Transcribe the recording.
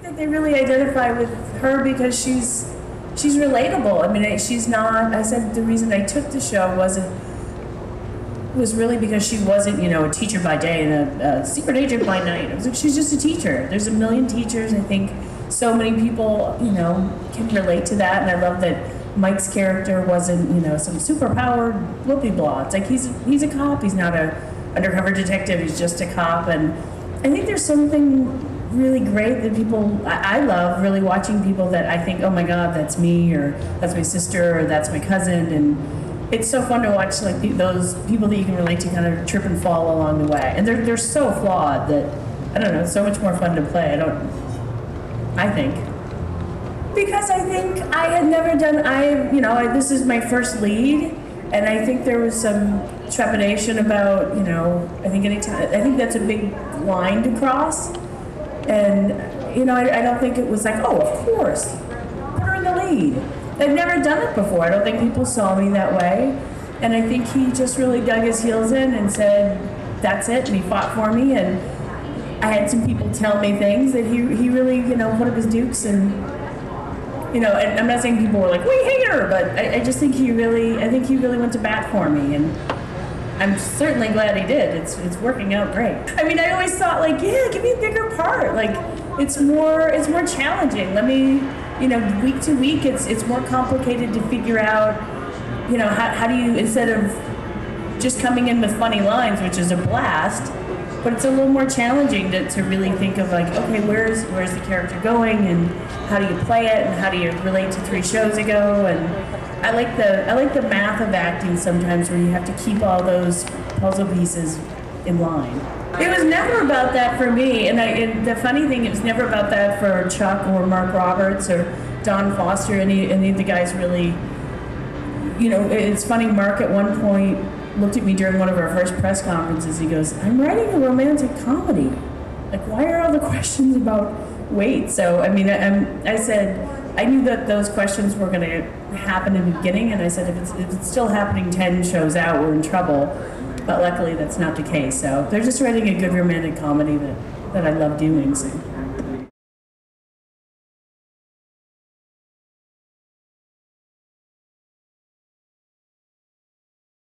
that they really identify with her because she's relatable. I mean, she's not. I said the reason I took the show was really because she wasn't, you know, a teacher by day and a secret agent by night. It was like she's just a teacher. There's a million teachers. I think so many people, you know, can relate to that, and I love that Mike's character wasn't, you know, some super-powered whoopie-blah. It's like he's a cop. He's not a undercover detective. He's just a cop, and I think there's something really great that people, I love really watching people that I think, oh my God, that's me, or that's my sister, or that's my cousin, and it's so fun to watch like those people that you can relate to kind of trip and fall along the way, and they're so flawed that, I don't know, it's so much more fun to play. I think. Because I think I had never done, this is my first lead, and I think there was some trepidation about, you know, I think that's a big line to cross, and, you know, I don't think it was like, oh, of course, put her in the lead. I've never done it before. I don't think people saw me that way, and I think he just really dug his heels in and said, that's it, and he fought for me, and I had some people tell me things that he really, you know, put up his dukes, and, you know, and I'm not saying people were like, we hate her, but I just think he really went to bat for me, and I'm certainly glad he did. It's working out great. I mean, I always thought, like, yeah, give me a bigger part. Like, it's more challenging. Let me, you know, week to week, it's more complicated to figure out, you know, how do you, instead of just coming in with funny lines, which is a blast, but it's a little more challenging to really think of, like, okay, where's the character going, and how do you play it, and how do you relate to 3 shows ago, and I like the math of acting sometimes, where you have to keep all those puzzle pieces in line. It was never about that for me, and the funny thing, it was never about that for Chuck or Mark Roberts or Don Foster, any of the guys really, you know, it's funny, Mark at one point looked at me during one of our first press conferences. He goes, I'm writing a romantic comedy. Like, why are all the questions about weight? So, I mean, I said, I knew that those questions were going to happen in the beginning, and I said, if it's still happening 10 shows out, we're in trouble. But luckily, that's not the case. So they're just writing a good romantic comedy that I love doing. So.